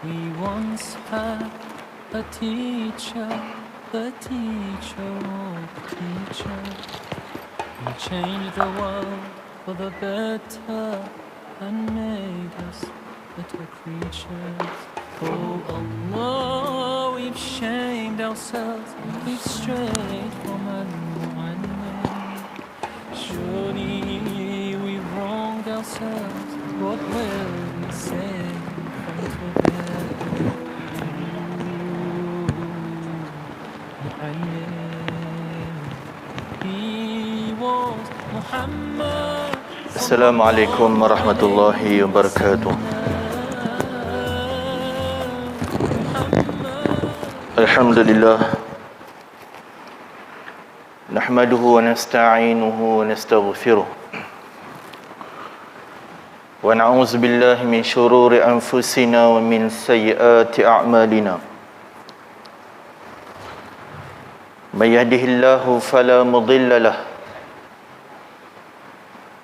We once had a teacher, the teacher of teachers. He changed the world for the better and made us better creatures. Oh Allah, we've shamed ourselves, we've strayed from alignment. Surely we've wronged ourselves, what will we say from today? He was Muhammad. Assalamualaikum warahmatullahi wabarakatuh. Alhamdulillah. Nahmaduhu wa nasta'inuhu wa nastaghfiruh. Wa na'udzu billahi min shururi anfusina wa min sayyiati a'malina. May yahdihillahu fala mudilla lahu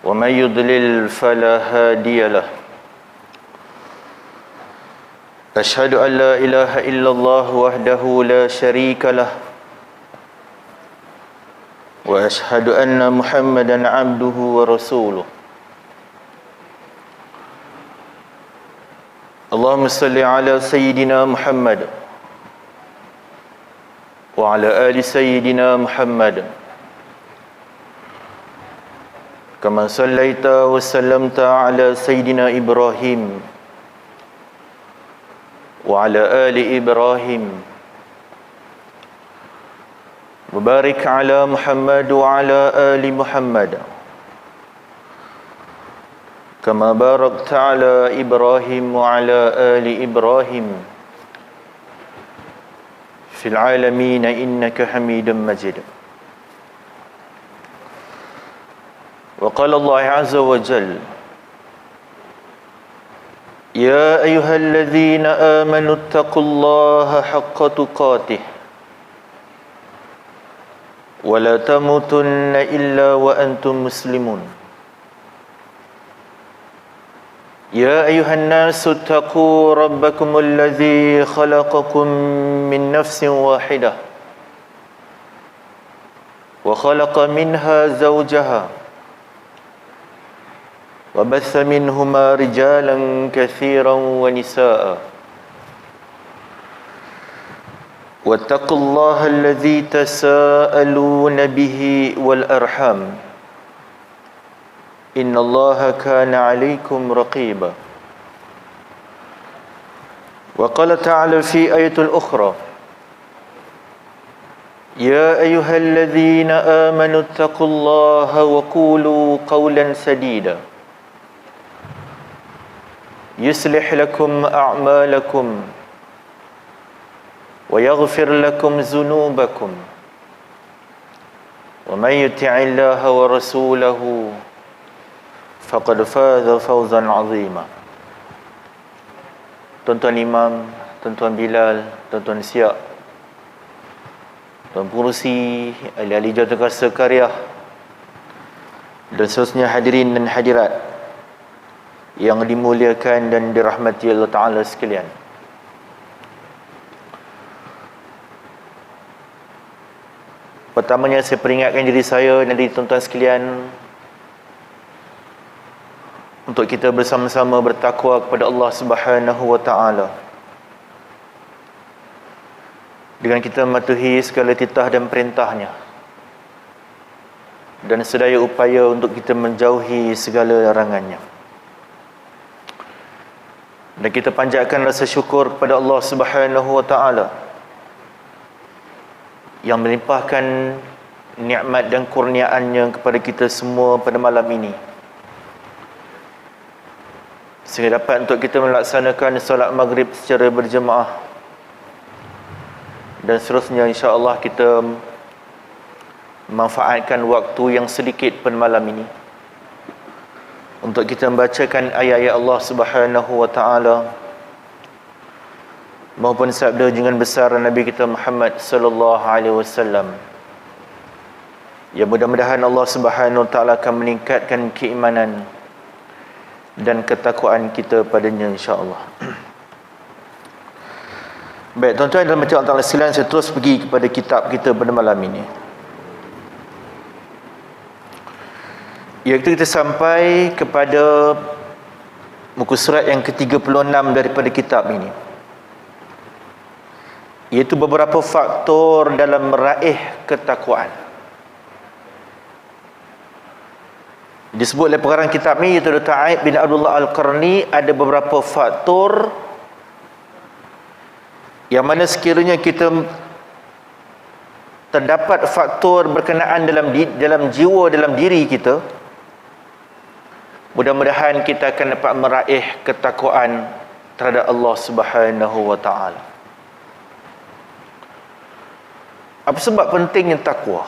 wa may yudlil fala hadiya lahu. Ashhadu an la ilaha illallah wahdahu la syarika lah wa ashhadu anna Muhammadan abduhu wa rasuluh. Allahumma salli ala sayyidina Muhammad wa ala ali sayyidina Muhammad kama sallaita wa sallamta ala sayyidina Ibrahim wa ala ali Ibrahim wa barik ala Muhammad wa ala ali Muhammad kama barakta ala Ibrahim wa ala ali Ibrahim fil alamin innaka Hamidum Majid. Wa qala Allah azza wa jalla يا أيها الذين آمنوا اتقوا الله حق تقاته ولا تموتن إلا وأنتم مسلمون يا أيها الناس اتقوا ربكم الذي خلقكم من نفس واحدة وخلق منها زوجها وبث منهما رجالا كثيرا ونساء واتقوا الله الذي تساءلون به والأرحام إن الله كان عليكم رقيبا. وقال تعالى في آية الأخرى يا أيها الذين آمنوا اتقوا الله وقولوا قولا سديدا يصلح لكم أعمالكم ويغفر لكم ذنوبكم ومن يطع الله ورسوله فقد فاز فوزا عظيما. Tuan-tuan Imam, Tuan-tuan Bilal, Tuan-tuan Siak, Tuan Pengurusi, ahli-ahli Jawatankuasa Karya dan seterusnya hadirin dan hadirat yang dimuliakan dan dirahmati Allah Ta'ala sekalian. Pertamanya saya peringatkan diri saya dan diri tuan-tuan sekalian untuk kita bersama-sama bertakwa kepada Allah Subhanahu wa Ta'ala dengan kita mematuhi segala titah dan perintahnya dan sedaya upaya untuk kita menjauhi segala larangannya. Dan kita panjatkan rasa syukur kepada Allah Subhanahu wa Ta'ala yang melimpahkan nikmat dan kurniaannya kepada kita semua pada malam ini, sehingga dapat untuk kita melaksanakan solat maghrib secara berjemaah, dan seterusnya insya-Allah kita memanfaatkan waktu yang sedikit pada malam ini untuk kita membacakan ayat-ayat Allah Subhanahu wa Ta'ala maupun sabda junjungan besar Nabi kita Muhammad sallallahu alaihi wasallam. Ya, mudah-mudahan Allah Subhanahu wa Ta'ala akan meningkatkan keimanan dan ketakwaan kita padanya insya-Allah. Baik, tuan-tuan dan puan-puan Allah sekalian, saya terus pergi kepada kitab kita pada malam ini. Iaitu kita sampai kepada muka surat yang ke-36 daripada kitab ini. Iaitu beberapa faktor dalam meraih ketakwaan. Disebut oleh pengarang kitab ini, iaitu Dr. Aib bin Abdullah Al-Qarni, ada beberapa faktor yang mana sekiranya kita terdapat faktor berkenaan dalam jiwa, dalam diri kita, mudah-mudahan kita akan dapat meraih ketakwaan terhadap Allah Subhanahu wa taala. Apa sebab pentingnya takwa?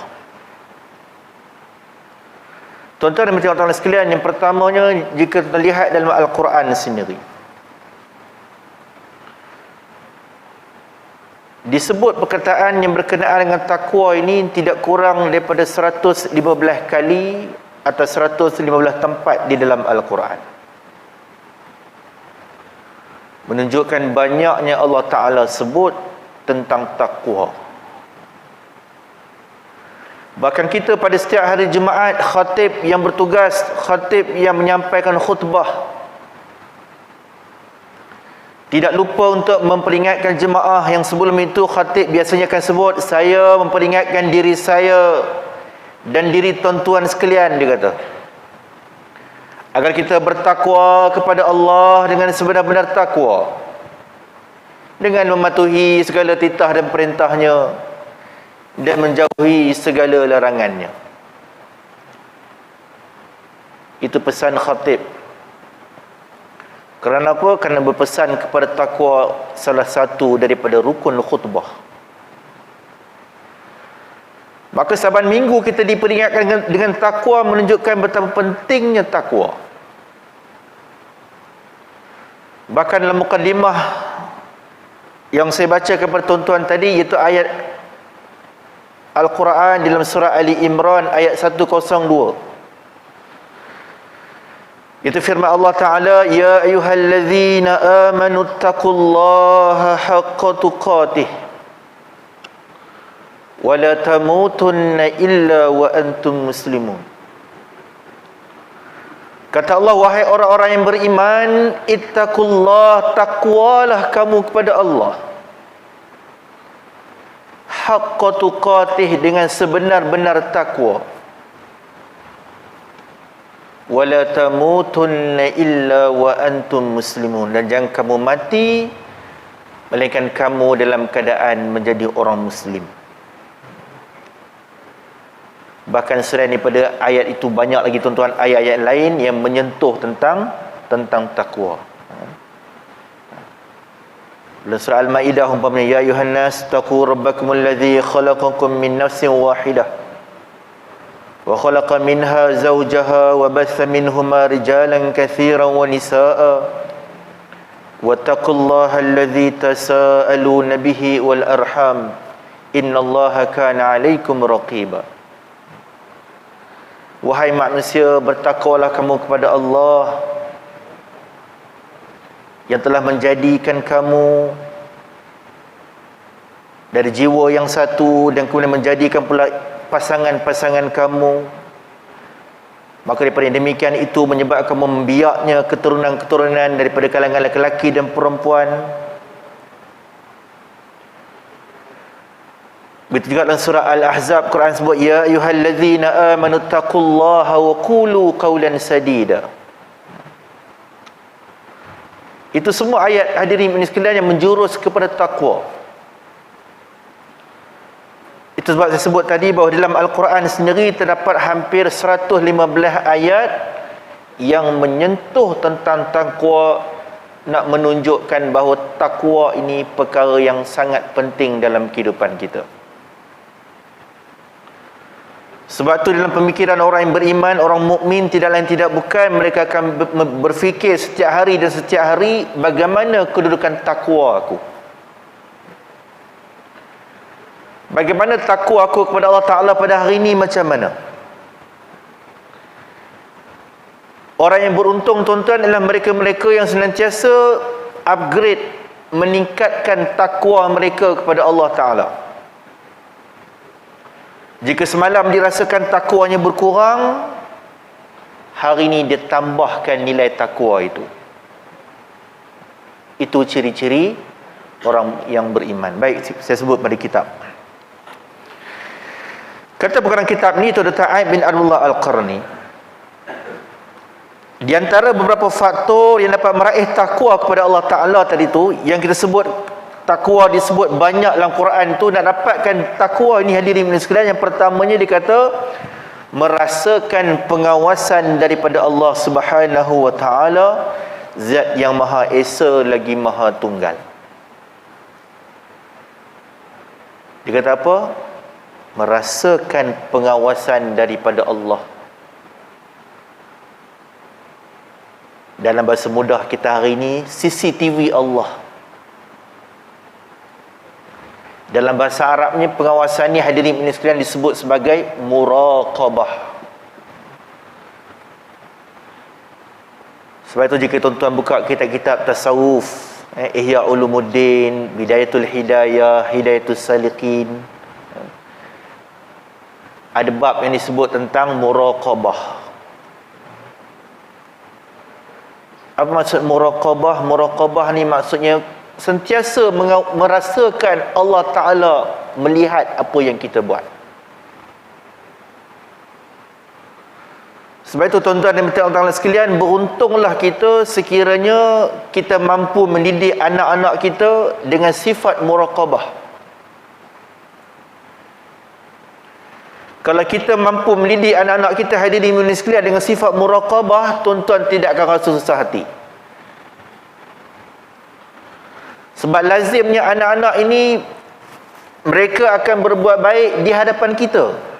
Tuan-tuan dan puan-puan sekalian, yang pertamanya jika kita lihat dalam Al-Quran sendiri, disebut perkataan yang berkenaan dengan takwa ini tidak kurang daripada 115 kali atau 115 tempat di dalam Al-Quran. Menunjukkan banyaknya Allah Ta'ala sebut tentang takwa. Bahkan kita pada setiap hari Jumaat, khatib yang bertugas, khatib yang menyampaikan khutbah, tidak lupa untuk memperingatkan jemaah yang sebelum itu khatib biasanya akan sebut, saya memperingatkan diri saya dan diri tuan-tuan sekalian, dia kata, agar kita bertakwa kepada Allah dengan sebenar-benar takwa, dengan mematuhi segala titah dan perintahnya dan menjauhi segala larangannya. Itu pesan khatib. Kerana apa? Kerana berpesan kepada takwa salah satu daripada rukun khutbah. Maka saban minggu kita diperingatkan dengan takwa, menunjukkan betapa pentingnya takwa. Bahkan dalam mukadimah yang saya baca kepada tuan-tuan tadi, iaitu ayat Al-Quran dalam surah Ali Imran ayat 102. Itu firman Allah Ta'ala, ya ayyuhallazina amanu taqullaha haqqa tuqatih wa la tamutunna illa wa antum muslimun. Kata Allah, wahai orang-orang yang beriman, ittaqullah, takwalah kamu kepada Allah, haqqa tuqatih, dengan sebenar-benar takwa, wala tamutunna illa wa antum muslimun, dan jangan kamu mati melainkan kamu dalam keadaan menjadi orang muslim. Bahkan selain daripada ayat itu, banyak lagi tuan-tuan ayat-ayat lain yang menyentuh tentang takwa. Dalam surah Al-Maidah umpamanya, ya ayuhan nas taqu rabbakumul ladzi khalaqakum min nafsin wahidah wa khalaqa minha zawjaha wa batha minhuma rijalan katsiran wa nisaa wattaqullaha alladzi tasaaluna bihi wal arham innallaha kana 'alaikum raqiba. Wahai manusia, bertakwalah kamu kepada Allah yang telah menjadikan kamu dari jiwa yang satu dan kemudian menjadikan pula pasangan-pasangan kamu. Maka daripada yang demikian itu menyebabkan kamu membiaknya keturunan-keturunan daripada kalangan lelaki dan perempuan. Begitu juga dalam surah Al-Ahzab, Quran sebut, ya ayyuhallazina amanu taqullaha wa qulu qawlan sadida. Itu semua ayat, hadirin sekalian, yang menjurus kepada takwa. Itu sebab saya sebut tadi bahawa dalam Al-Quran sendiri terdapat hampir 115 ayat yang menyentuh tentang takwa, nak menunjukkan bahawa takwa ini perkara yang sangat penting dalam kehidupan kita. Sebab tu dalam pemikiran orang yang beriman, orang mukmin, tidak lain tidak bukan, mereka akan berfikir setiap hari dan setiap hari, bagaimana kedudukan takwa aku, bagaimana takwa aku kepada Allah Ta'ala pada hari ini, macam mana. Orang yang beruntung tuan-tuan adalah mereka-mereka yang senantiasa upgrade meningkatkan takwa mereka kepada Allah Ta'ala. Jika semalam dirasakan takwanya berkurang, hari ini dia tambahkan nilai takwa itu. Itu ciri-ciri orang yang beriman. Baik, saya sebut pada kitab. Kata pengarang kitab ni, itu Dr. Aib bin Abdullah Al-Qarni. Di antara beberapa faktor yang dapat meraih takwa kepada Allah Ta'ala tadi tu, yang kita sebut takwa disebut banyak dalam Quran tu, nak dapatkan takwa ini hadirin sekalian, yang pertamanya dikata merasakan pengawasan daripada Allah Subhanahu wa Ta'ala, Zat yang Maha Esa lagi Maha Tunggal. Dia kata apa? Merasakan pengawasan daripada Allah. Dalam bahasa mudah kita hari ini, CCTV Allah. Dalam bahasa Arabnya, pengawasan ni hadirin sekalian disebut sebagai muraqabah. Sebab itu jika tuan-tuan buka kitab-kitab tasawuf, Ihya Ulumuddin, Bidayatul Hidayah, Hidayatul Salikin, ada bab yang disebut tentang muraqabah. Apa maksud muraqabah? Muraqabah ni maksudnya sentiasa merasakan Allah Ta'ala melihat apa yang kita buat. Sebab itu tuan-tuan dan puan-puan sekalian, beruntunglah kita sekiranya kita mampu mendidik anak-anak kita dengan sifat muraqabah. Kalau kita mampu mendidik anak-anak kita hadirin sekalian dengan sifat muraqabah, tuan-tuan tidak akan rasa susah hati. Sebab lazimnya anak-anak ini mereka akan berbuat baik di hadapan kita.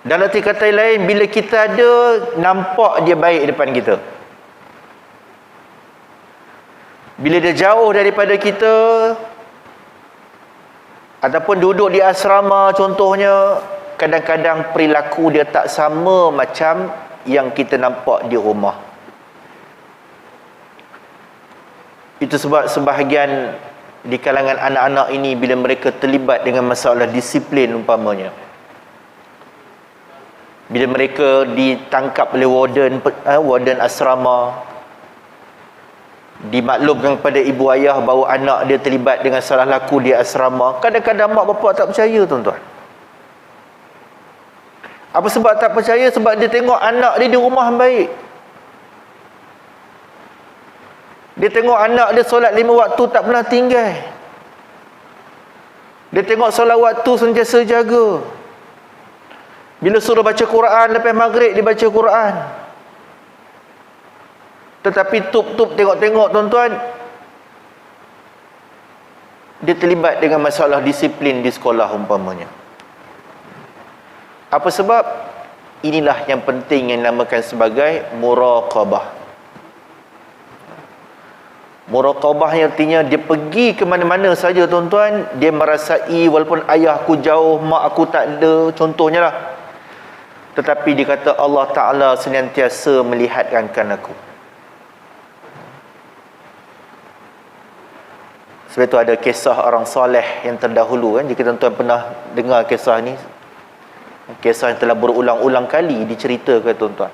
Dalam arti kata lain, bila kita ada, nampak dia baik depan kita. Bila dia jauh daripada kita, ataupun duduk di asrama contohnya, kadang-kadang perilaku dia tak sama macam yang kita nampak di rumah. Itu sebab sebahagian di kalangan anak-anak ini, bila mereka terlibat dengan masalah disiplin umpamanya, bila mereka ditangkap oleh warden asrama, dimaklumkan kepada ibu ayah bahawa anak dia terlibat dengan salah laku di asrama, kadang-kadang mak bapak tak percaya tuan-tuan. Apa sebab tak percaya? Sebab dia tengok anak dia di rumah baik. Dia tengok anak dia solat 5 waktu tak pernah tinggal. Dia tengok solat waktu sentiasa jaga. Bila suruh baca Quran, lepas maghrib dia baca Quran. Tetapi tup-tup tengok-tengok tuan-tuan, dia terlibat dengan masalah disiplin di sekolah umpamanya. Apa sebab? Inilah yang penting yang dinamakan sebagai muraqabah. Muraqabah artinya dia pergi ke mana-mana saja tuan-tuan, dia merasai walaupun ayahku jauh, mak aku tak ada, contohnya lah, tetapi dia kata Allah Ta'ala senantiasa melihatkan aku. Sebab itu ada kisah orang soleh yang terdahulu kan. Jika tuan-tuan pernah dengar kisah ni, kisah yang telah berulang-ulang kali diceritakan tuan-tuan.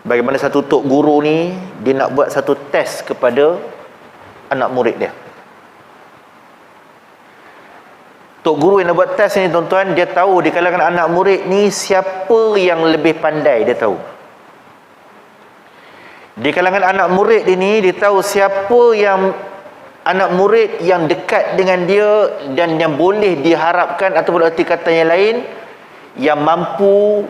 Bagaimana satu tok guru ni, dia nak buat satu test kepada anak murid dia. Tok guru yang nak buat test ni tuan-tuan, dia tahu di kalangan anak murid ni siapa yang lebih pandai, dia tahu. Di kalangan anak murid ini, dia tahu siapa yang anak murid yang dekat dengan dia dan yang boleh diharapkan, ataupun arti kata yang lain, yang mampu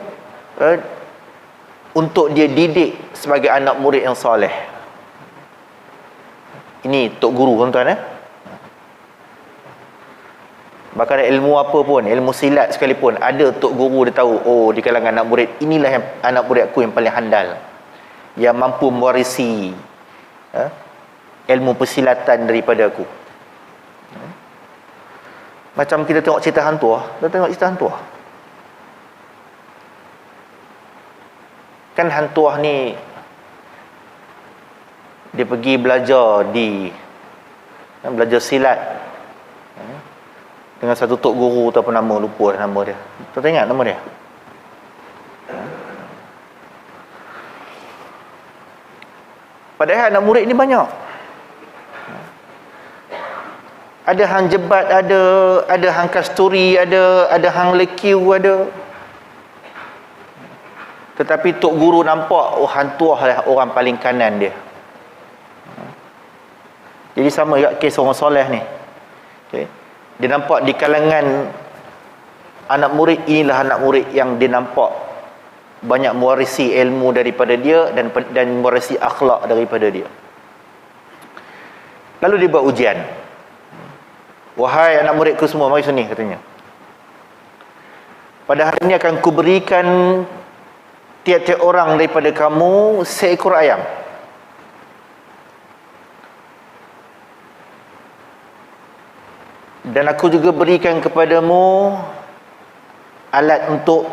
untuk dia didik sebagai anak murid yang soleh. Ini tok guru tuan-tuan. Bahkan ilmu apa pun, ilmu silat sekalipun, ada tok guru dia tahu, oh di kalangan anak murid, inilah yang anak murid aku yang paling handal, yang mampu mewarisi ilmu persilatan daripada aku. Macam kita tengok cerita hantu. Kita tengok cerita hantu. Kan hantu ni Dia pergi belajar belajar silat dengan satu tok guru tu, apa nama, lupa nama dia. Tuan ingat nama dia? Padahal anak murid ni banyak. Ada hang jebat, ada hang kasturi, ada hang lekiu, ada. Tetapi tok guru nampak, oh hang tuah lah orang paling kanan dia. Jadi sama juga kes orang soleh ni. Okay. Dia nampak di kalangan anak murid, inilah anak murid yang dia nampak banyak mewarisi ilmu daripada dia dan mewarisi akhlak daripada dia. Lalu dia buat ujian. Wahai anak muridku semua, mari sini, katanya. Pada hari ini akan kuberikan tiap-tiap orang daripada kamu seekor ayam. Dan aku juga berikan kepadamu alat untuk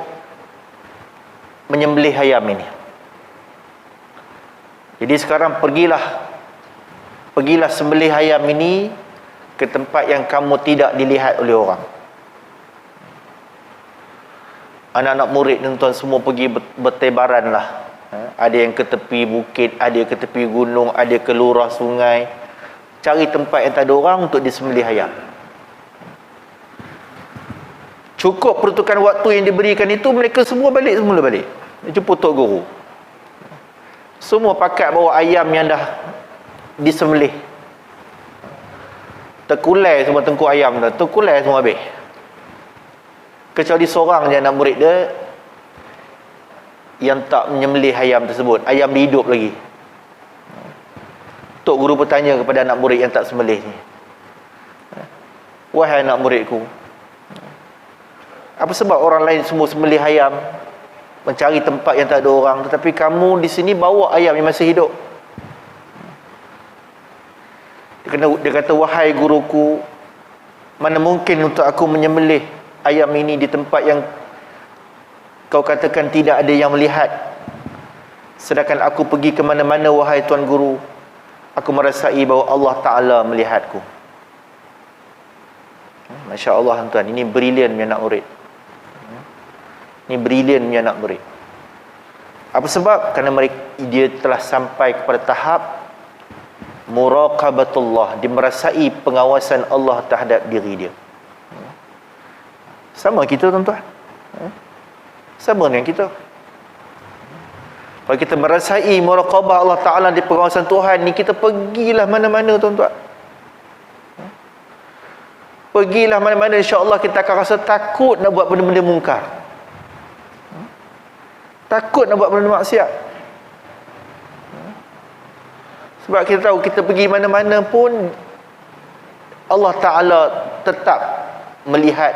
menyembelih ayam ini. Jadi sekarang pergilah sembelih ayam ini ke tempat yang kamu tidak dilihat oleh orang. Anak-anak murid tuan semua pergi bertebaran lah. Ada yang ke tepi bukit, ada yang ke tepi gunung, ada ke lurah sungai, cari tempat yang tak ada orang untuk disembelih ayam. Cukup pertukaran waktu yang diberikan itu, mereka semua semula balik. Dia jumpa tok guru. Semua pakat bawa ayam yang dah disembelih. Terkulai semua tengkuk ayam dah. Terkulai semua habis. Kecuali seorang je anak murid dia yang tak menyembelih ayam tersebut. Ayam dia hidup lagi. Tok guru bertanya kepada anak murid yang tak sembelih ni, wahai anak muridku, apa sebab orang lain semua sembelih ayam, mencari tempat yang tak ada orang, tetapi kamu di sini bawa ayam yang masih hidup? Dia kata, wahai guruku, mana mungkin untuk aku menyembelih ayam ini di tempat yang kau katakan tidak ada yang melihat, sedangkan aku pergi ke mana-mana, wahai tuan guru, aku merasai bahawa Allah Ta'ala melihatku. Masya Allah tuan, ini brilian punya anak murid. Ini brilian punya anak murid. Apa sebab? Kerana dia telah sampai kepada tahap muraqabatullah, dia merasai pengawasan Allah terhadap diri dia. Sama kita tuan-tuan. Sama dengan kita. Kalau kita merasai muraqabah Allah Ta'ala di pengawasan Tuhan ni, kita pergilah mana-mana tuan-tuan. Pergilah mana-mana, insya-Allah kita akan rasa takut nak buat benda-benda mungkar. Takut nak buat benda maksiat. Sebab kita tahu kita pergi mana-mana pun Allah Ta'ala tetap melihat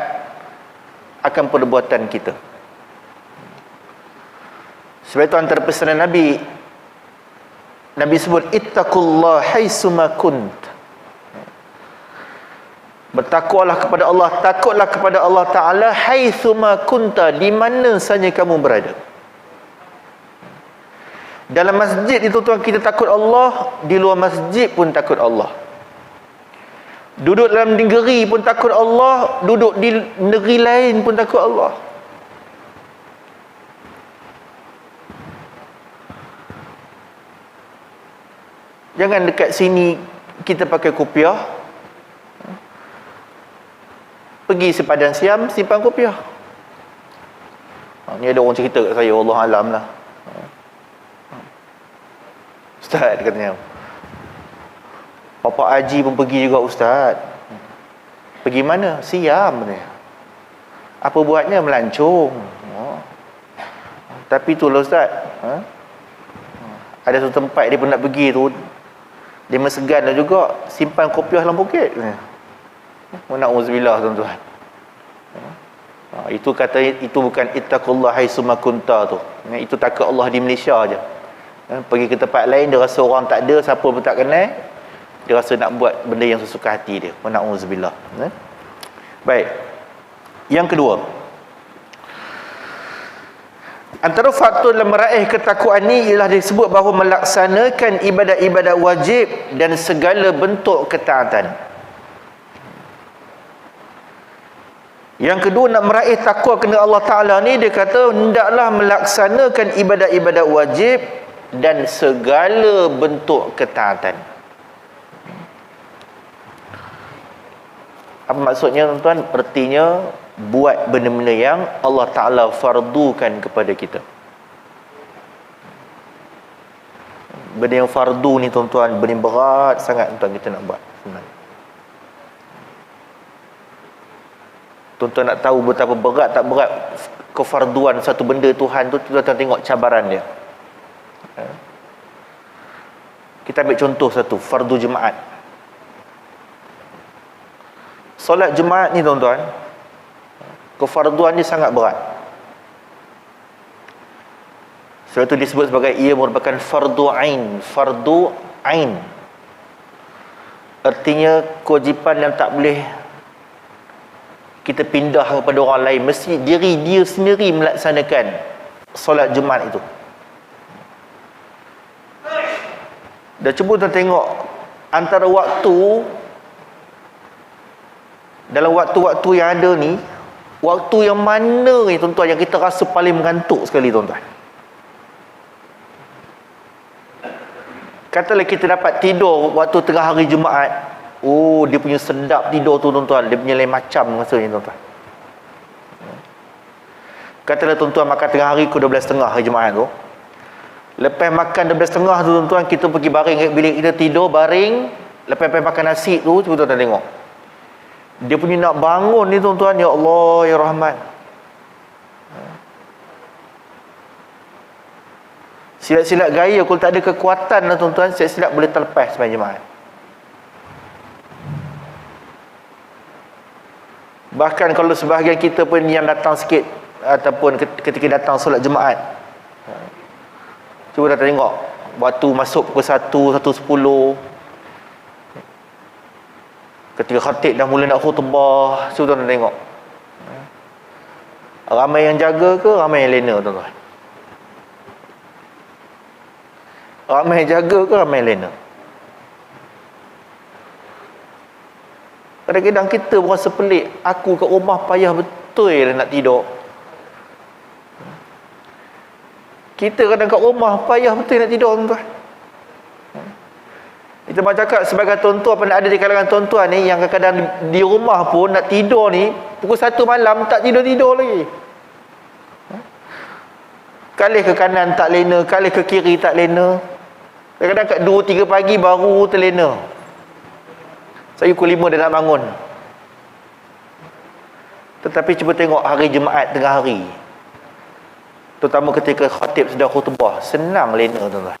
akan perbuatan kita. Sebab itu antara pesanan Nabi sebut ittaqullah haitsuma kunt. Bertakwalah kepada Allah, takutlah kepada Allah Ta'ala haitsuma kunta, di mana saja kamu berada. Dalam masjid itu tuan, kita takut Allah, di luar masjid pun takut Allah. Duduk dalam negeri pun takut Allah, duduk di negeri lain pun takut Allah. Jangan dekat sini kita pakai kopiah, pergi sepadan Siam simpan kopiah. Ni ada orang cerita kat saya, Allah alam lah, Ustaz katanya, Papa Haji pun pergi juga Ustaz. Pergi mana? Siam ni. Apa buatnya? Melancong. Tapi itulah Ustaz, ada satu tempat dia pun nak pergi tu, dia mesegan juga, simpan kopiah dalam poket. Na'udzubillah tuan-tuan. Itu kata, itu bukan ittaqullah haitsuma kunta tu. Itu takut Allah di Malaysia aja. Pergi ke tempat lain, dia rasa orang tak ada, siapa pun tak kenal, dia rasa nak buat benda yang sesuka hati dia. Na'udzubillah. Baik. Yang kedua, Antara faktor dalam meraih ketakwaan ni ialah disebut bahawa melaksanakan ibadat-ibadat wajib dan segala bentuk ketaatan. Yang kedua, nak meraih takwa kepada Allah Ta'ala ni, dia kata hendaklah melaksanakan ibadat-ibadat wajib dan segala bentuk ketaatan. Apa maksudnya tuan-tuan? Artinya buat benda-benda yang Allah Ta'ala fardukan kepada kita. Benda yang fardu ni tuan-tuan, benda yang berat sangat tuan kita nak buat sebenarnya. Tuan-tuan nak tahu betapa berat tak berat kefarduan satu benda Tuhan tu, tuan-tuan tengok cabaran dia. Kita ambil contoh satu, fardu jemaat. Solat jemaat ni tuan-tuan, kefarduan dia sangat berat. Sebab itu disebut sebagai ia merupakan fardu ain. Fardu ain artinya kewajipan yang tak boleh kita pindah kepada orang lain, mesti diri dia sendiri melaksanakan solat Jumaat itu. Dan cuba kita tengok antara waktu, dalam waktu-waktu yang ada ni, waktu yang mana ni tuan-tuan yang kita rasa paling mengantuk sekali tuan-tuan? Katalah kita dapat tidur waktu tengah hari Jumaat. Oh, dia punya sedap tidur tu tuan-tuan, dia punya lain macam rasanya tuan-tuan. Katalah tuan-tuan makan tengah hari ke 12.30 hari Jumaat tu. Lepas makan 12.30 tu tuan-tuan, kita pergi baring kat bilik kita, tidur baring. Lepas makan nasi tu, cuba tuan-tuan tengok, dia punya nak bangun ni tuan-tuan, ya Allah ya Rahman. Silat-silat gaya kalau tak ada kekuatan lah tuan-tuan, silat-silat boleh terlepas sembahyang Jumaat. Bahkan kalau sebahagian kita pun yang datang sikit ataupun ketika datang solat Jumaat, cuba datang tengok waktu masuk pukul 1, 1.10, ketika khatib dah mula nak khutbah, cuba tuan tengok, ramai yang jaga ke ramai yang lena tuan-tuan? Ramai yang jaga ke ramai yang lena? Kadang-kadang kita berasa pelik, aku kat rumah payah betul nak tidur. Kita kadang kat rumah payah betul nak tidur tuan-tuan. Kita mahu cakap sebagai tuan-tuan, pernah ada di kalangan tuan-tuan ni yang kadang-kadang di rumah pun nak tidur ni pukul 1 malam tak tidur-tidur lagi. Kalih ke kanan tak lena, kalih ke kiri tak lena. Kadang-kadang kat 2-3 pagi baru terlena. Saya pukul 5 dah nak bangun. Tetapi cuba tengok hari Jumaat tengah hari, terutama ketika khatib sedang khutbah, senang lena tuan-tuan.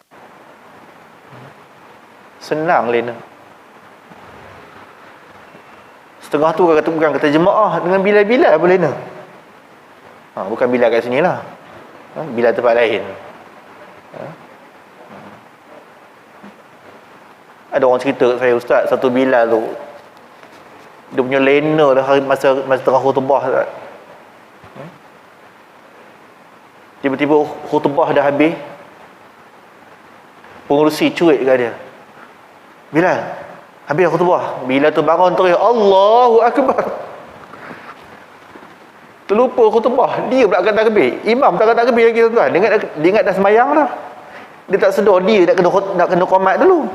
Senang lena. Setengah tu bukan kata jemaah dengan bilal-bilal boleh lena. Bukan bilal kat sini lah, bilal tempat lain. Ada orang cerita kat saya, ustaz, satu bilal tu dia punya lena dah hari masa tengah khutbah. Tiba-tiba khutbah dah habis, pengurusi cuit kat dia, Bilal, habis khutbah. Bilal tu bangun terus, Allahu Akbar. Terlupa khutbah, dia pula kata takbir. Imam tak kata takbir lagi tuan-tuan. Dia ingat dah sembahyang dah. Dia tak sedar dia nak kena qomat dulu.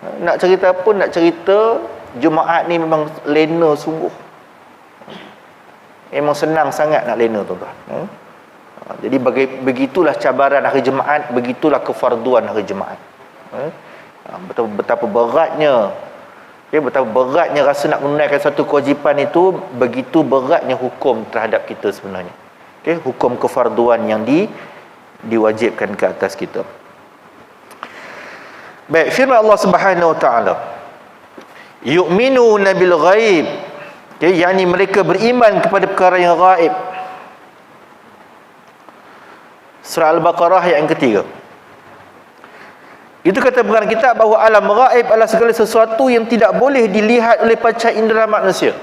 Nak cerita pun, nak cerita Jumaat ni memang lena sungguh. Memang senang sangat nak lena tuan-tuan. Jadi begitulah cabaran hari Jumaat, begitulah kefarduan hari Jumaat. Betapa beratnya, betapa beratnya rasa nak menunaikan satu kewajipan itu, begitu beratnya hukum terhadap kita sebenarnya. Hukum kefarduan yang diwajibkan ke atas kita. Baik, firman Allah Subhanahu wa taala, yu'minuna bil ghaib, yakni mereka beriman kepada perkara yang gaib. Surah Al-Baqarah ayat yang ketiga. Itu kata pengarang kitab bahawa alam gaib adalah segala sesuatu yang tidak boleh dilihat oleh panca indera manusia.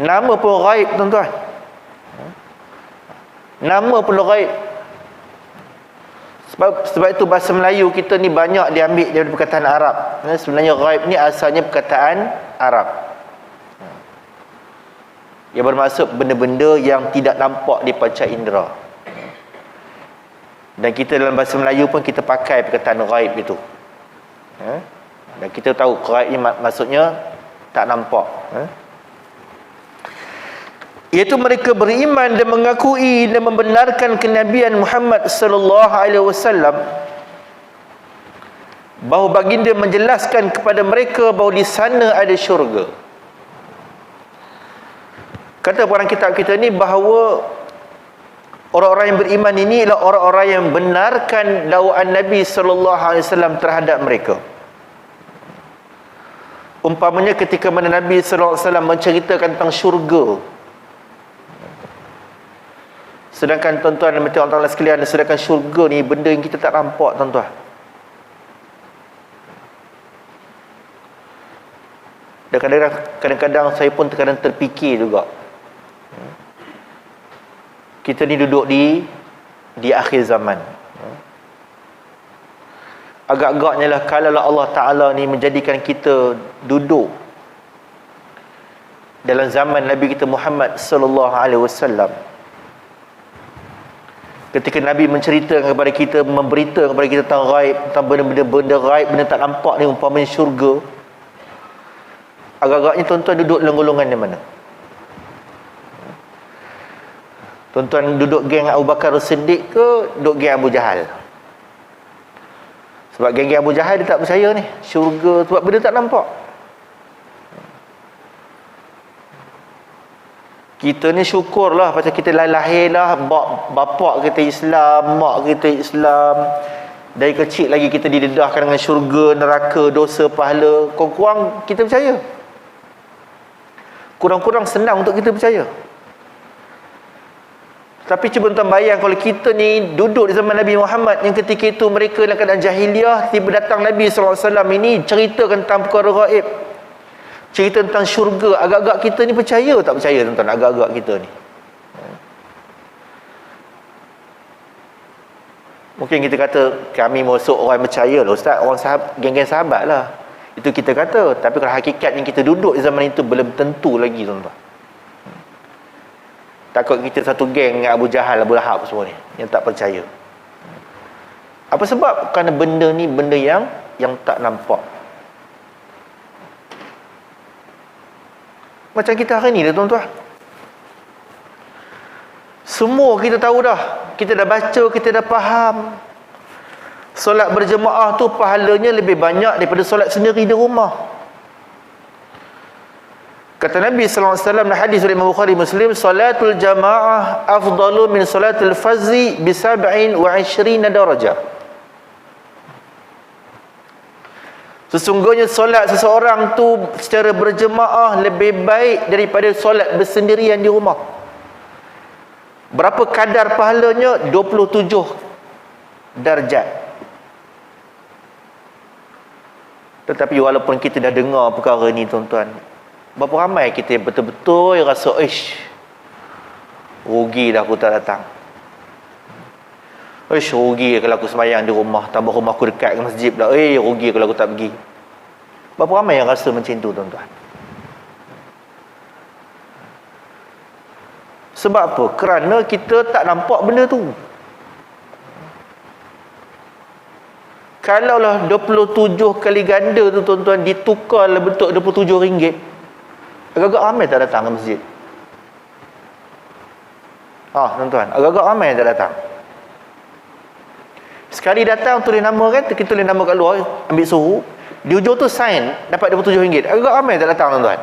Nama pun gaib tuan-tuan. Nama pun ghaib. Sebab itu bahasa Melayu kita ni banyak diambil daripada perkataan Arab. Sebenarnya ghaib ni asalnya perkataan Arab. Yang bermaksud benda-benda yang tidak nampak di panca indera. Dan kita dalam bahasa Melayu pun kita pakai perkataan ghaib itu. Dan kita tahu ghaib ni maksudnya tak nampak. Iaitu mereka beriman dan mengakui dan membenarkan kenabian Muhammad sallallahu alaihi wasallam, bahawa baginda menjelaskan kepada mereka bahawa di sana ada syurga. Kata orang kitab kita ni bahawa orang-orang yang beriman ini ialah orang-orang yang benarkan dakwaan Nabi sallallahu alaihi wasallam terhadap mereka. Umpamanya ketika mana Nabi sallallahu alaihi wasallam menceritakan tentang syurga, sedangkan tuan-tuan dan puan-puan sekalian, sedangkan syurga ni benda yang kita tak nampak, tuan-tuan. Dan kadang-kadang saya pun terkadang terfikir juga. Kita ni duduk di akhir zaman. Agak-agaknya lah kalau Allah Ta'ala ni menjadikan kita duduk dalam zaman Nabi kita Muhammad sallallahu alaihi wasallam, ketika Nabi menceritakan kepada kita, memberitakan kepada kita tentang ghaib, tentang benda-benda ghaib, benda tak nampak ni, umpamanya syurga, agak-agaknya tuan-tuan duduk dalam golongan di mana? Tuan-tuan duduk geng Abu Bakar As-Siddiq ke duduk geng Abu Jahal? Sebab geng-geng Abu Jahal dia tak percaya ni syurga, sebab benda tak nampak. Kita ni syukurlah pasal kita lahirlah bapak kita Islam, mak kita Islam. Dari kecil lagi kita didedahkan dengan syurga, neraka, dosa, pahala. Kurang-kurang kita percaya. Kurang-kurang senang untuk kita percaya. Tapi cuba tuan bayang kalau kita ni duduk di zaman Nabi Muhammad, yang ketika itu mereka dalam keadaan jahiliah, tiba datang Nabi SAW ini ceritakan tentang perkara ghaib, cerita tentang syurga, agak-agak kita ni percaya tak percaya, tuan-tuan? Agak-agak kita ni mungkin kita kata kami masuk orang percaya lah Ustaz, orang geng-geng sahabat lah, itu kita kata. Tapi kalau hakikat yang kita duduk di zaman itu belum tentu lagi, tuan-tuan. Takut kita satu geng dengan Abu Jahal, Abu Lahab semua ni yang tak percaya. Apa sebab? Kerana benda ni benda yang tak nampak. Macam kita hari ni dah, tuan-tuan. Semua kita tahu dah. Kita dah baca, kita dah faham. Solat berjemaah tu pahalanya lebih banyak daripada solat sendiri di rumah. Kata Nabi sallallahu alaihi wasallam dalam hadis riwayat Imam Bukhari Muslim, salatul jamaah afdalu min salatul fazzi bi 27 darajah. Sesungguhnya solat seseorang tu secara berjemaah lebih baik daripada solat bersendirian di rumah. Berapa kadar pahalanya? 27 darjat. Tetapi walaupun kita dah dengar perkara ni, tuan-tuan, berapa ramai kita yang betul-betul yang rasa rugi dah aku tak datang, rugi kalau aku sembahyang di rumah, tambah rumah aku dekat dengan masjid pula, rugi kalau aku tak pergi. Berapa ramai yang rasa macam tu, tuan-tuan? Sebab apa? Kerana kita tak nampak benda tu. Kalaulah 27 kali ganda tu, tuan-tuan, ditukar dalam bentuk RM27, agak-agak ramai tak datang ke masjid. Tuan-tuan, agak-agak ramai tak datang. Sekali datang tulis nama kan, kita tulis nama kat luar, ambil suhu, di ujung tu sign, dapat RM27. Agak ramai tak datang, tuan-tuan.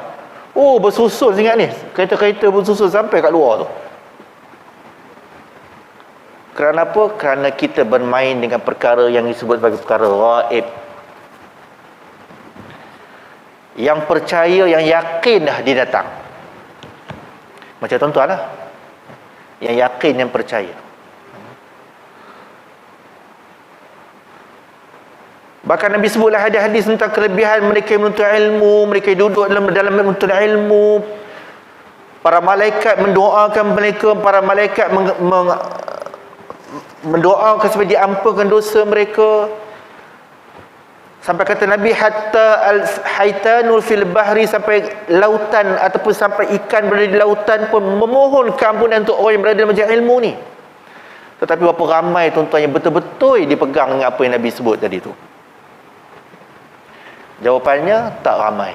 Bersusun ingat ni, kereta-kereta bersusun sampai kat luar tu. Kerana apa? Kerana kita bermain dengan perkara yang disebut sebagai perkara ghaib. Yang percaya, yang yakin dah dia datang. Macam tuan-tuan lah, yang yakin, yang percaya. Bahkan Nabi sebutlah hadis-hadis tentang kelebihan mereka yang menuntut ilmu, mereka duduk dalam menuntut ilmu, Para malaikat mendoakan mereka, para malaikat mendoakan supaya diampunkan dosa mereka. Sampai kata Nabi, hatta al-haitanul fil bahri, sampai lautan ataupun sampai ikan berada di lautan pun memohon keampunan untuk orang yang berada dalam majlis ilmu ni. Tetapi berapa ramai tuan-tuan yang betul-betul dipegang dengan apa yang Nabi sebut tadi tu? Jawapannya, tak ramai.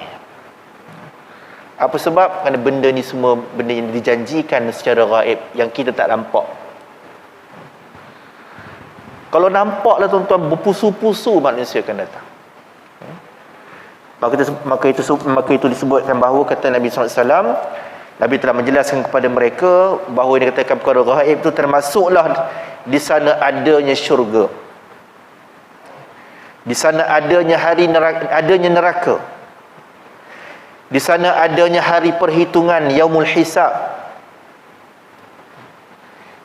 Apa sebab? Kerana benda ni semua benda yang dijanjikan secara gaib, yang kita tak nampak. Kalau nampaklah tuan-tuan, berpusu-pusu manusia akan datang. Maka itu disebutkan bahawa kata Nabi SAW, Nabi telah menjelaskan kepada mereka bahawa yang dikatakan perkara gaib itu termasuklah di sana adanya syurga, di sana adanya adanya neraka, di sana adanya hari perhitungan, yaumul hisab.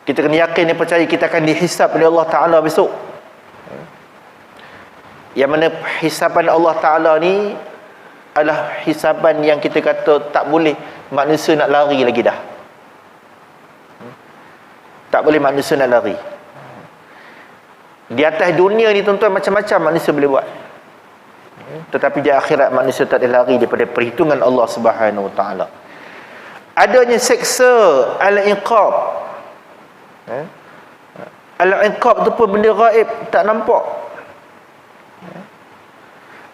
Kita kena yakin dan percaya kita akan dihisab oleh Allah Ta'ala besok. Yang mana hisaban Allah Ta'ala ni adalah hisaban yang kita kata tak boleh manusia nak lari lagi dah. Tak boleh manusia nak lari. Di atas dunia ni tuan-tuan macam-macam manusia boleh buat. Tetapi di akhirat manusia tak boleh lari daripada perhitungan Allah Subhanahu Wa Ta'ala. Adanya seksa al-iqab. Al-iqab tu pun benda gaib, tak nampak.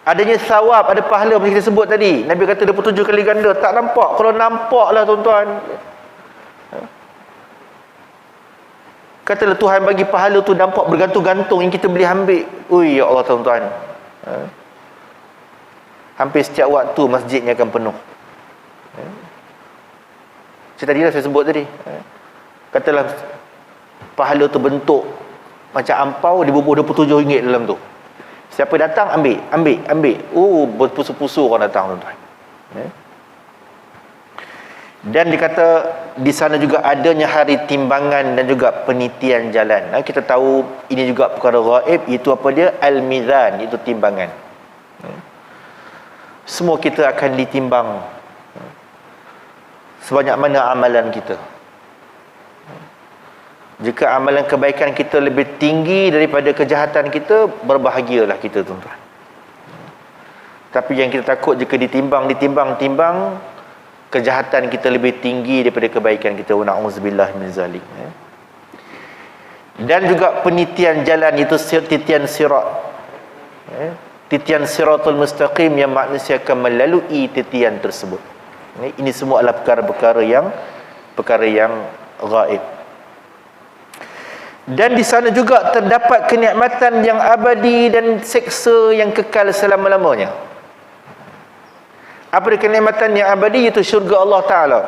Adanya thawab, ada pahala macam kita sebut tadi. Nabi kata 27 kali ganda, tak nampak. Kalau nampaklah tuan-tuan, katalah Tuhan bagi pahala tu nampak bergantung-gantung yang kita boleh ambil. Ui, ya Allah tuan-tuan, hampir setiap waktu masjidnya akan penuh. Macam tadi lah saya sebut tadi, katalah pahala tu bentuk macam ampau, dibubuh RM27 dalam tu. Siapa datang ambil. Oh, berpusu-pusu orang datang tuan-tuan. Dan dikata di sana juga adanya hari timbangan dan juga penitian jalan. Kita tahu ini juga perkara gaib, itu apa dia? Al-mizan, itu timbangan. Semua kita akan ditimbang sebanyak mana amalan kita. Jika amalan kebaikan kita lebih tinggi daripada kejahatan kita, berbahagialah kita tuan-tuan. Tapi yang kita takut jika ditimbang, kejahatan kita lebih tinggi daripada kebaikan kita. Na'udzubillah min zalik. Dan juga penitian jalan, itu titian sirat. Titian siratul mustaqim, yang manusia akan melalui titian tersebut. Ini semua adalah perkara-perkara yang gaib. Dan di sana juga terdapat kenikmatan yang abadi dan seksa yang kekal selama-lamanya. Apa dia kenikmatan yang abadi? Itu syurga Allah Ta'ala.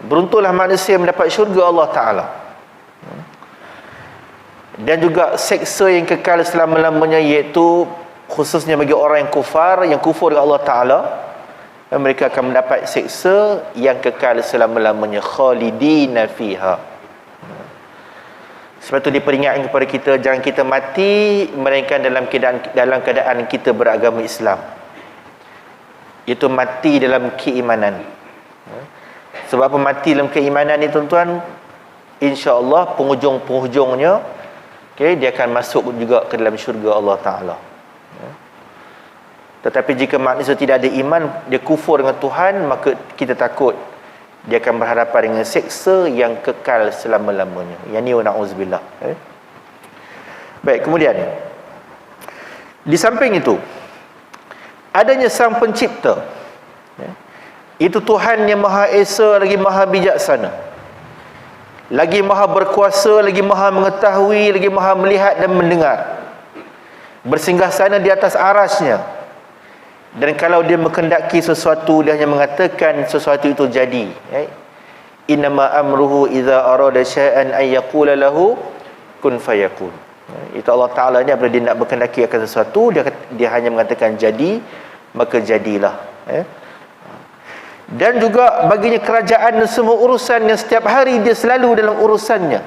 Beruntunglah manusia mendapat syurga Allah Ta'ala. Dan juga seksa yang kekal selama-lamanya, iaitu khususnya bagi orang yang kufur dengan Allah Ta'ala, mereka akan mendapat seksa yang kekal selama-lamanya, khalidina fiha. Sebab itu diperingatkan kepada kita, jangan kita mati melainkan dalam keadaan kita beragama Islam. Itu mati dalam keimanan. Sebab apa mati dalam keimanan ni tuan-tuan? InsyaAllah penghujung-penghujungnya, dia akan masuk juga ke dalam syurga Allah Ta'ala. Tetapi jika manusia tidak ada iman, dia kufur dengan Tuhan, maka kita takut dia akan berhadapan dengan seksa yang kekal selama-lamanya. Yang ni na'udzubillah. Baik, kemudian di samping itu adanya Sang Pencipta. Itu Tuhan yang Maha Esa, lagi Maha Bijaksana, lagi Maha Berkuasa, lagi Maha Mengetahui, lagi Maha Melihat dan Mendengar, bersinggah sana di atas arasnya. Dan kalau dia menghendaki sesuatu, dia hanya mengatakan sesuatu itu jadi. Innama amruhu idza arada syai'an ay yaqula lahu kun fayakun. Itu Allah Ta'ala ni apabila dia nak berkehendaki akan sesuatu, dia hanya mengatakan jadi, maka jadilah. Dan juga baginya kerajaan dan semua urusan, yang setiap hari dia selalu dalam urusannya.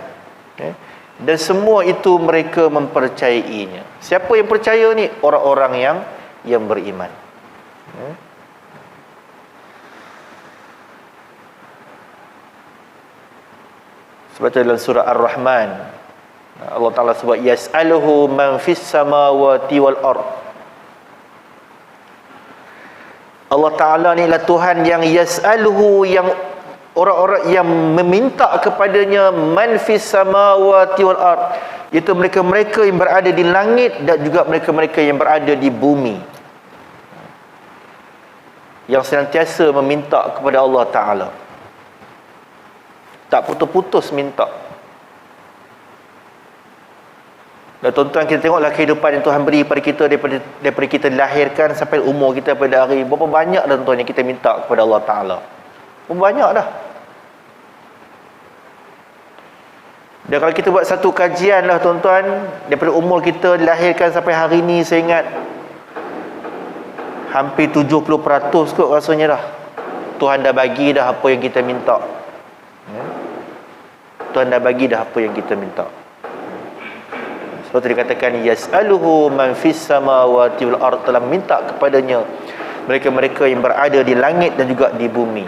Dan semua itu mereka mempercayainya. Siapa yang percaya ni? Orang-orang yang beriman. Sebab tu dalam surah Ar-Rahman Allah Ta'ala sebut yas'aluhu man fis samawati wal ard. Allah Ta'ala ni adalah Tuhan yang yas'aluhu, yang orang-orang yang meminta kepadanya, man fis samawati wal ard, iaitu mereka-mereka yang berada di langit dan juga mereka-mereka yang berada di bumi, yang senantiasa meminta kepada Allah Ta'ala, tak putus-putus minta. Dan tuan-tuan, kita tengoklah kehidupan yang Tuhan beri pada kita daripada kita dilahirkan sampai umur kita pada hari. Berapa banyak dah tuan-tuan yang kita minta kepada Allah Ta'ala. Berapa banyak dah. Dan kalau kita buat satu kajian lah tuan-tuan, daripada umur kita dilahirkan sampai hari ni, saya ingat hampir 70% kot rasanya dah Tuhan dah bagi dah apa yang kita minta. Tuhan dah bagi dah apa yang kita minta. Sebab tu dikatakan yas'aluhu man fis samawati wal ard, telah minta kepadanya mereka-mereka yang berada di langit dan juga di bumi.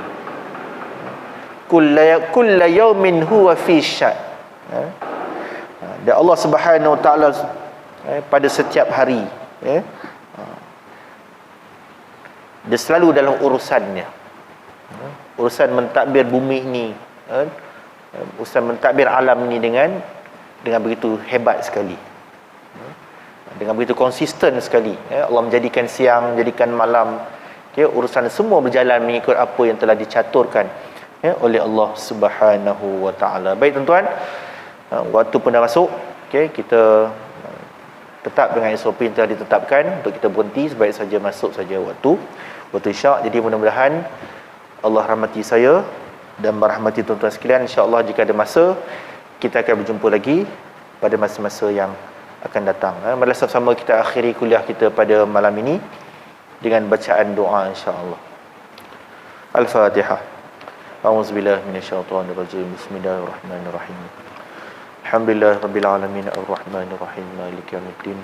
Kullu yawmin huwa fi sya'n. Dan Allah Subhanahu wa taala pada setiap hari dia selalu dalam urusannya. Urusan mentadbir bumi ini, urusan mentadbir alam ini dengan begitu hebat sekali, dengan begitu konsisten sekali. Allah menjadikan siang, menjadikan malam. Urusan semua berjalan mengikut apa yang telah dicaturkan oleh Allah Subhanahu wa taala. Baik tuan-tuan, waktu pun dah masuk. Kita tetap dengan SOP yang telah ditetapkan untuk kita berhenti sebaik saja masuk saja waktu isyak. Jadi mudah-mudahan Allah rahmati saya dan merahmati tuan-tuan sekalian. InsyaAllah jika ada masa, kita akan berjumpa lagi pada masa-masa yang akan datang. Marilah sama-sama kita akhiri kuliah kita pada malam ini dengan bacaan doa insya-Allah. Al-Fatihah. A'udzubillahi minasyaitonirrajim. Bismillahirrahmanirrahim. Alhamdulillahirabbil alamin arrahmanirrahim maliki yaumiddin.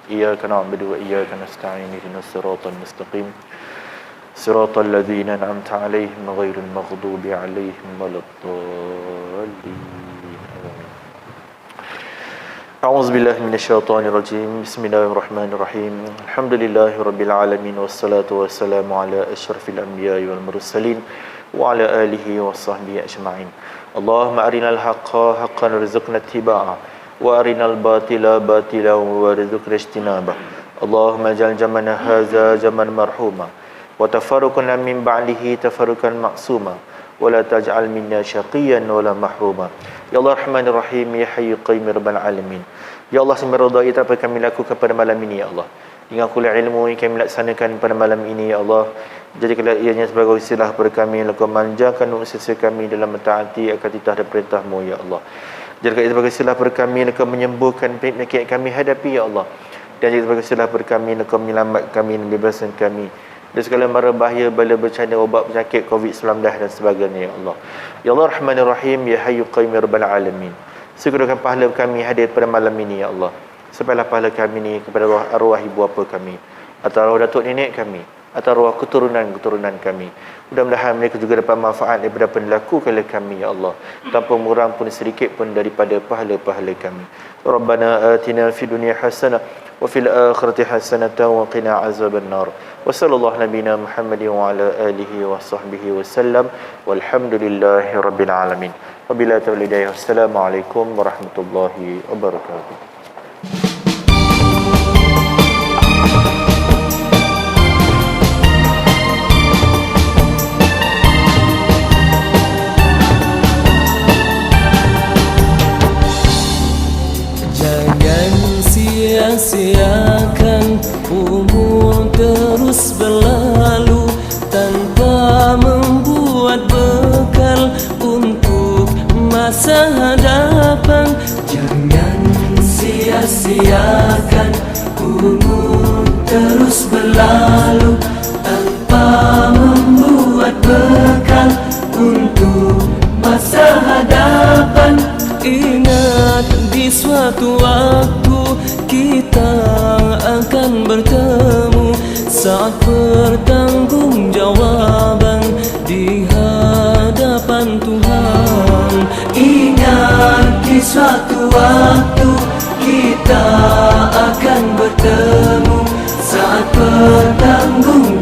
Iyyaka na'budu wa iyyaka nasta'in ihdinas siratal mustaqim. Siratal ladzina an'amta 'alaihim ghairil maghdubi 'alaihim waladdallin. أعوذ بالله من الشيطان الرجيم بسم الله الرحمن الرحيم الحمد لله رب العالمين والصلاة والسلام على أشرف الأنبياء والمرسلين وعلى آله وصحبه أجمعين اللهم أرنا الحق حقا وارزقنا اتباعه وأرنا الباطل باطلا وارزقنا اجتنابه اللهم اجعل جمعنا هذا جمعا مرحوما وتفرقنا من بعده تفرقا معصوما ولا تجعل منا شقيا ولا محروما Ya Allah Rahman Rahim, Ya Hayyu Qayyum Rabbal Alamin. Ya Allah, semerodai apa yang kami lakukan pada malam ini, Ya Allah. Dengan kuliah ilmu yang kami laksanakan pada malam ini, Ya Allah, jadikanlah ianya sebagai wasilah kepada kami, lakukan manjakan usaha kami dalam mentaati akan titah dan perintah-Mu, Ya Allah. Jadikan ia sebagai wasilah kepada kami, lakukan menyembuhkan penyakit kami hadapi, Ya Allah. Dan jadikan sebagai wasilah kepada kami, lakukan menyelamatkan kami dan bebaskan kami dari segala mara bahaya, bala bencana, wabak, penyakit COVID-19 dan sebagainya, Ya Allah. Ya Allah Rahman Rahim, Ya Hayyu Qayyum Rabbal Alamin. Segerakan pahala kami hadir pada malam ini, Ya Allah. Sampailah pahala kami ini kepada arwah ibu bapa kami, atau arwah datuk nenek kami, atau arwah keturunan kami. Mudah-mudahan mereka juga dapat manfaat daripada apa yang dilakukan oleh kami, Ya Allah, tanpa murang pun sedikit pun daripada pahala-pahala kami. Rabbana atina fid dunya hasanah wa fil akhirati hasanatan wa qina azabannar. Wa sallallahu nabiyana Muhammadin wa ala alihi wa sahbihi wa sallam. Walhamdulillahi rabbil alamin. Wabillahi taufiq. Wassalamualaikum warahmatullahi wabarakatuh. Sia-siakan umur terus berlalu tanpa membuat bekal untuk masa hadapan. Jangan sia-siakan umur terus berlalu tanpa membuat bekal untuk masa hadapan. Ingat di suatu waktu kita akan bertemu saat pertanggungjawaban di hadapan Tuhan. Ingat suatu waktu kita akan bertemu saat pertanggungan